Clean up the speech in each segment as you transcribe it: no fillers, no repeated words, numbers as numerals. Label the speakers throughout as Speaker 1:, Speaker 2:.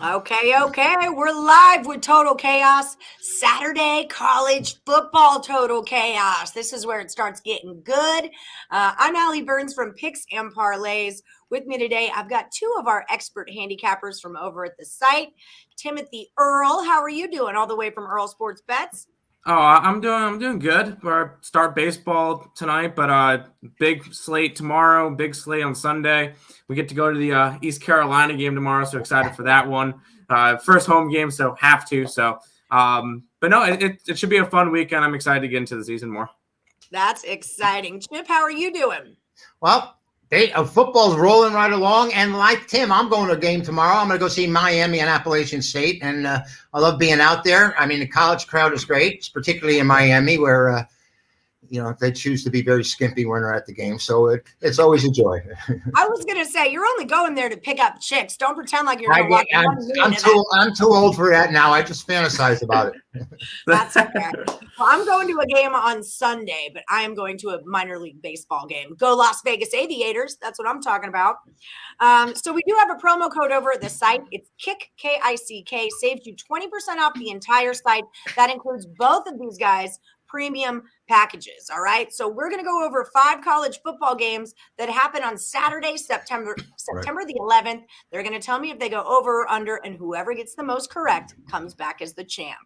Speaker 1: Okay. We're live with Total Chaos. Saturday college football Total Chaos. This is where it starts getting good. I'm Allie Burns from Picks and Parlays. With me today, I've got two of our expert handicappers from over at the site. Timothy Earle, how are you doing? All the way from Earle Sports Bets.
Speaker 2: Oh, I'm doing good. We start baseball tonight, but big slate tomorrow, big slate on Sunday. We get to go to the East Carolina game tomorrow, so excited for that one. First home game, so have to. But no, it should be a fun weekend. I'm excited to get into the season more.
Speaker 1: That's exciting. Chip, how are you doing?
Speaker 3: Well, football's rolling right along, and like Tim, I'm going to a game tomorrow. I'm going to go see Miami and Appalachian State, and I love being out there. I mean, the college crowd is great, particularly in Miami, where they choose to be very skimpy when they're at the game. So it's always a joy.
Speaker 1: I was gonna say you're only going there to pick up chicks. Don't pretend like you're gonna walk.
Speaker 3: I'm too old for that now. I just fantasize about it.
Speaker 1: That's okay. Well, I'm going to a game on Sunday, but I am going to a minor league baseball game. Go Las Vegas Aviators. That's what I'm talking about. So we do have a promo code over at the site. It's KICK, KICK. Saves you 20% off the entire site. That includes both of these guys' premium packages. All right. So we're going to go over 5 college football games that happen on Saturday, September the 11th. They're going to tell me if they go over or under, and whoever gets the most correct comes back as the champ.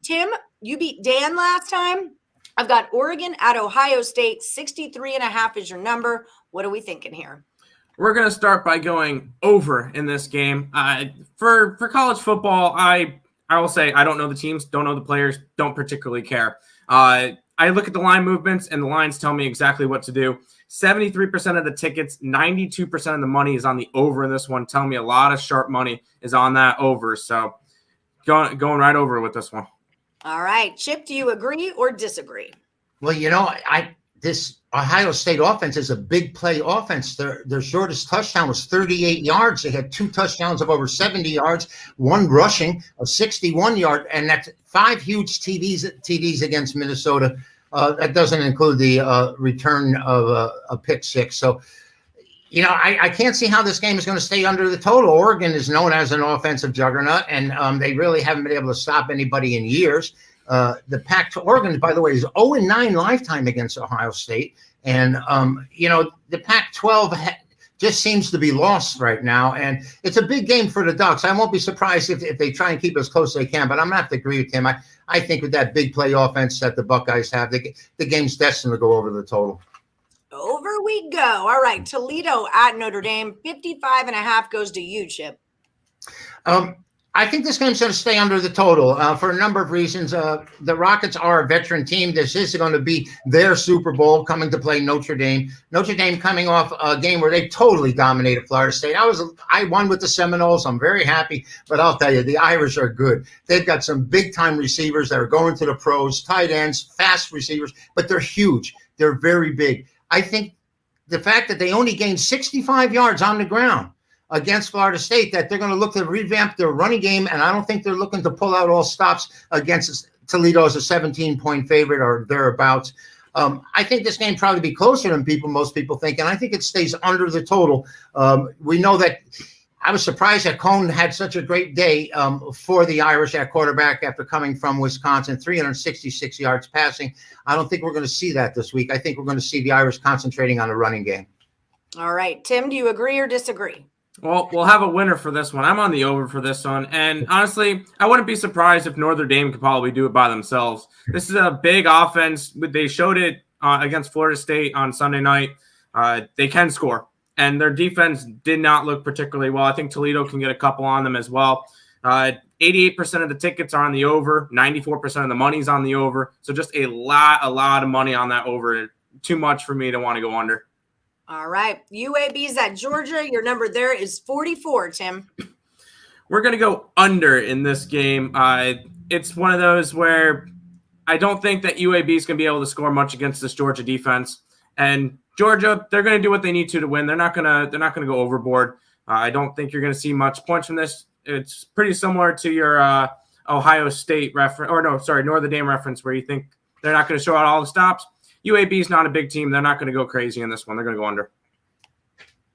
Speaker 1: Tim, you beat Dan last time. I've got Oregon at Ohio State. 63.5 is your number. What are we thinking here?
Speaker 2: We're going to start by going over in this game. For college football, I will say I don't know the teams, don't know the players, don't particularly care. I look at the line movements, and the lines tell me exactly what to do. 73% of the tickets, 92% of the money is on the over in this one. Telling me a lot of sharp money is on that over. So going right over with this one.
Speaker 1: All right. Chip, do you agree or disagree?
Speaker 3: Well, this Ohio State offense is a big play offense. Their shortest touchdown was 38 yards. They had 2 touchdowns of over 70 yards, 1 rushing of 61 yards, and that's 5 huge TDs against Minnesota. That doesn't include the return of a pick 6. So, I can't see how this game is going to stay under the total. Oregon is known as an offensive juggernaut, and they really haven't been able to stop anybody in years. The Oregon, by the way, is 0-9 lifetime against Ohio State. And, the Pac-12 just seems to be lost right now. And it's a big game for the Ducks. I won't be surprised if they try and keep it as close as they can. But I'm going to have to agree with him. I think with that big play offense that the Buckeyes have, the game's destined to go over the total.
Speaker 1: Over we go. All right. Toledo at Notre Dame. 55.5 goes to you, Chip.
Speaker 3: I think this game's going to stay under the total for a number of reasons. The Rockets are a veteran team. This is going to be their Super Bowl, coming to play Notre Dame. Notre Dame coming off a game where they totally dominated Florida State. I won with the Seminoles. I'm very happy, but I'll tell you, the Irish are good. They've got some big-time receivers that are going to the pros, tight ends, fast receivers, but they're huge. They're very big. I think the fact that they only gained 65 yards on the ground against Florida State, that they're going to look to revamp their running game, and I don't think they're looking to pull out all stops against Toledo as a 17-point favorite or thereabouts. I think this game probably be closer than most people think, and I think it stays under the total. We know that I was surprised that Cohn had such a great day for the Irish at quarterback after coming from Wisconsin, 366 yards passing. I don't think we're going to see that this week. I think we're going to see the Irish concentrating on the running game.
Speaker 1: All right. Tim, do you agree or disagree?
Speaker 2: Well, we'll have a winner for this one. I'm on the over for this one. And honestly, I wouldn't be surprised if Notre Dame could probably do it by themselves. This is a big offense. They showed it against Florida State on Sunday night. They can score. And their defense did not look particularly well. I think Toledo can get a couple on them as well. 88% of the tickets are on the over. 94% of the money's on the over. So just a lot of money on that over. Too much for me to want to go under.
Speaker 1: All right. UAB's at Georgia. Your number there is 44, Tim.
Speaker 2: We're going to go under in this game. It's one of those where I don't think that UAB is going to be able to score much against this Georgia defense. And Georgia, they're going to do what they need to win. They're not going to go overboard. I don't think you're going to see much points from this. It's pretty similar to your Ohio State reference, or no, sorry, Notre Dame reference, where you think they're not going to show out all the stops. UAB is not a big team. They're not going to go crazy in this one. They're going to go under.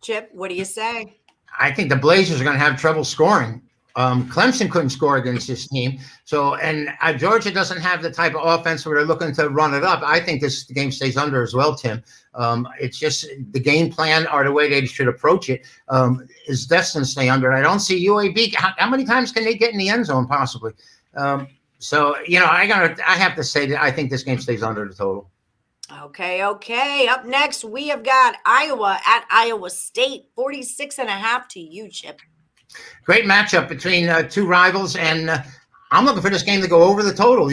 Speaker 1: Chip, what do you say?
Speaker 3: I think the Blazers are going to have trouble scoring. Clemson couldn't score against this team. So, and Georgia doesn't have the type of offense where they're looking to run it up. I think this game stays under as well, Tim. It's just the game plan or the way they should approach it is destined to stay under. I don't see UAB. How many times can they get in the end zone possibly? So, I have to say that I think this game stays under the total.
Speaker 1: Okay. Up next, we have got Iowa at Iowa State, 46.5 to you, Chip.
Speaker 3: Great matchup between two rivals, and I'm looking for this game to go over the total.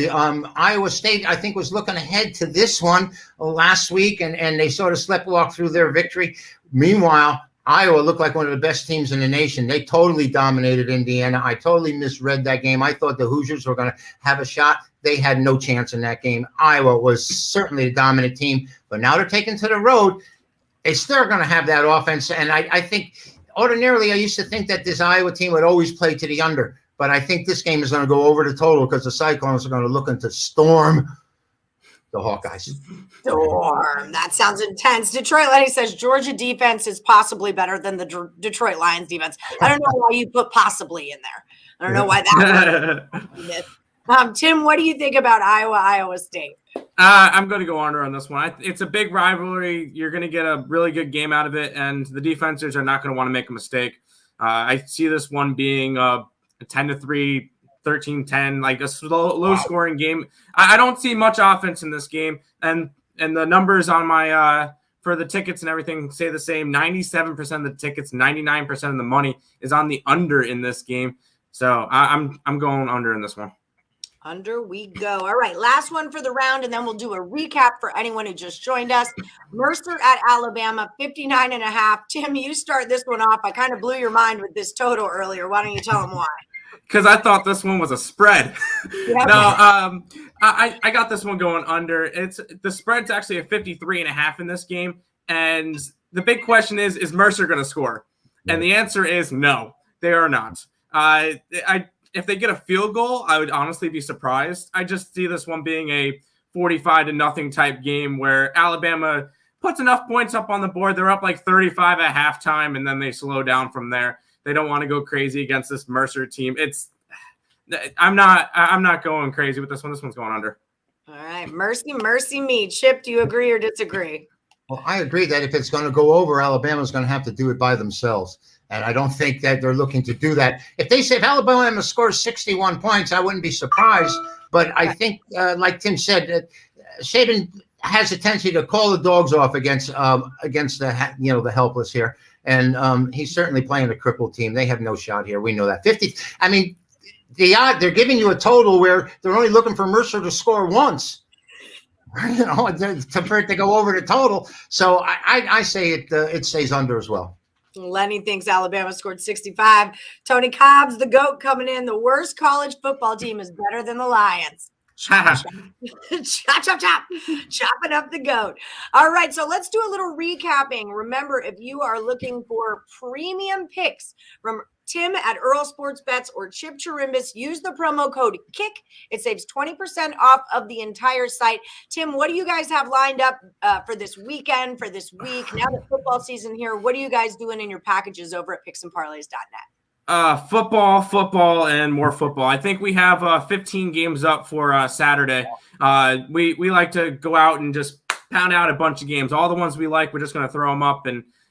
Speaker 3: Iowa State, I think, was looking ahead to this one last week, and they sort of sleptwalked through their victory. Meanwhile, Iowa looked like one of the best teams in the nation. They totally dominated Indiana. I totally misread that game. I thought the Hoosiers were going to have a shot. They had no chance in that game. Iowa was certainly the dominant team, but now they're taken to the road. They're still going to have that offense, and I think ordinarily I used to think that this Iowa team would always play to the under, but I think this game is going to go over the total because the Cyclones are going to look to storm the Hawkeyes.
Speaker 1: Storm. That sounds intense. Detroit Lenny says Georgia defense is possibly better than the Detroit Lions defense. I don't know why you put possibly in there. I don't know why that. Tim, what do you think about Iowa State?
Speaker 2: I'm going to go under on this one. It's a big rivalry. You're going to get a really good game out of it, and the defenders are not going to want to make a mistake. I see this one being a 10-3, 13-10, like a low-scoring game. I don't see much offense in this game, and the numbers on my for the tickets and everything say the same. 97% of the tickets, 99% of the money is on the under in this game. So I'm going under in this one.
Speaker 1: Under we go. All right, last one for the round, and then we'll do a recap for anyone who just joined us. Mercer at Alabama, 59.5. Tim, you start this one off. I kind of blew your mind with this total earlier. Why don't you tell them why?
Speaker 2: Because I thought this one was a spread.
Speaker 1: Yeah.
Speaker 2: No, I got this one going under. The spread's actually a 53.5 in this game, and the big question is Mercer going to score? And the answer is no, they are not. If they get a field goal, I would honestly be surprised. I just see this one being a 45-0 type game where Alabama puts enough points up on the board. They're up like 35 at halftime, and then they slow down from there. They don't want to go crazy against this Mercer team. I'm not going crazy with this one. This one's going under.
Speaker 1: All right, mercy me. Chip, do you agree or disagree?
Speaker 3: Well, I agree that if it's going to go over, Alabama's going to have to do it by themselves. And I don't think that they're looking to do that. If Alabama scores 61 points, I wouldn't be surprised. But I think, like Tim said, that Saban has a tendency to call the dogs off against the helpless here. And he's certainly playing a crippled team. They have no shot here. We know that. 50. I mean, they're giving you a total where they're only looking for Mercer to score once. For it to go over the total. So I say it stays under as well.
Speaker 1: Lenny thinks Alabama scored 65. Tony Cobb's the GOAT coming in. The worst college football team is better than the Lions. Chop. Chopping up the GOAT. All right, so let's do a little recapping. Remember, if you are looking for premium picks from Tim at Earle Sports Bets or Chip Chirimbes, use the promo code KICK. It saves 20% off of the entire site. Tim, what do you guys have lined up for this weekend, for this week? Now that football season here, what are you guys doing in your packages over at picksandparlays.net?
Speaker 2: Football, and more football. I think we have 15 games up for Saturday. We like to go out and just pound out a bunch of games. All the ones we like, we're just going to throw them up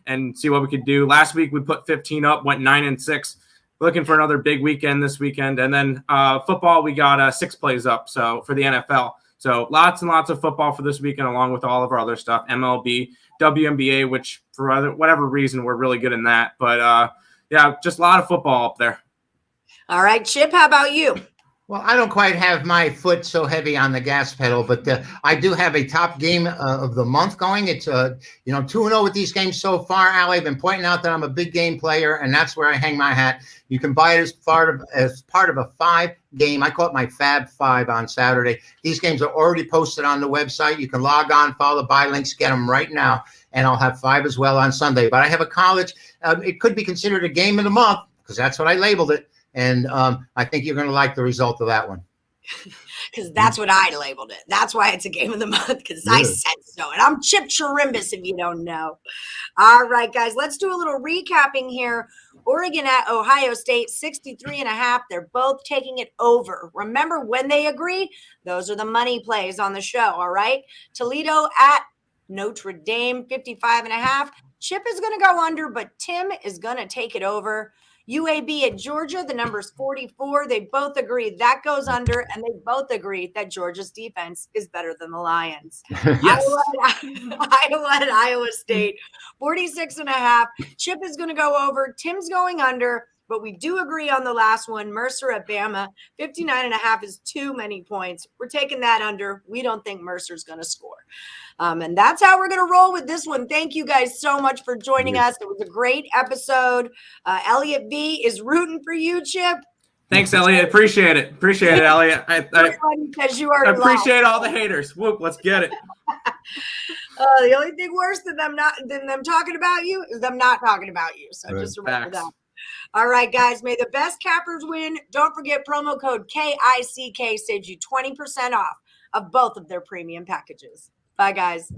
Speaker 2: and see what we could do. Last week we put 15 up, went 9-6. Looking for another big weekend this weekend. And then football, we got 6 plays up. So for the NFL. So lots and lots of football for this weekend, along with all of our other stuff, MLB, WNBA, which for whatever reason, we're really good in that. But yeah, just a lot of football up there. All
Speaker 1: right, Chip, how about you?
Speaker 3: Well, I don't quite have my foot so heavy on the gas pedal, but I do have a top game of the month going. It's 2-0 with these games so far. Allie, I've been pointing out that I'm a big game player, and that's where I hang my hat. You can buy it as part of a 5-game. I call it my Fab 5 on Saturday. These games are already posted on the website. You can log on, follow the buy links, get them right now, and I'll have 5 as well on Sunday. But I have a college. It could be considered a game of the month because that's what I labeled it. And I think you're going to like the result of that one.
Speaker 1: because that's what I labeled it. That's why it's a game of the month, because I said so. And I'm Chip Chirimbes, if you don't know. All right, guys, let's do a little recapping here. Oregon at Ohio State, 63.5. They're both taking it over. Remember, when they agree, those are the money plays on the show, all right? Toledo at Notre Dame, 55.5. Chip is going to go under, but Tim is going to take it over. UAB at Georgia, the number's 44. They both agree that goes under, and they both agree that Georgia's defense is better than the Lions.
Speaker 2: Yes.
Speaker 1: Iowa at Iowa State, 46.5. Chip is going to go over. Tim's going under, but we do agree on the last one. Mercer at Bama, 59.5 is too many points. We're taking that under. We don't think Mercer's going to score. And that's how we're going to roll with this one. Thank you guys so much for joining us. It was a great episode. Elliot V is rooting for you, Chip.
Speaker 2: Thanks, Elliot. Appreciate it, Elliot. I appreciate all the haters. Whoop, let's get it.
Speaker 1: The only thing worse than them talking about you is them not talking about you. So just remember that. All right, guys, may the best cappers win. Don't forget promo code KICK saves you 20% off of both of their premium packages. Bye, guys.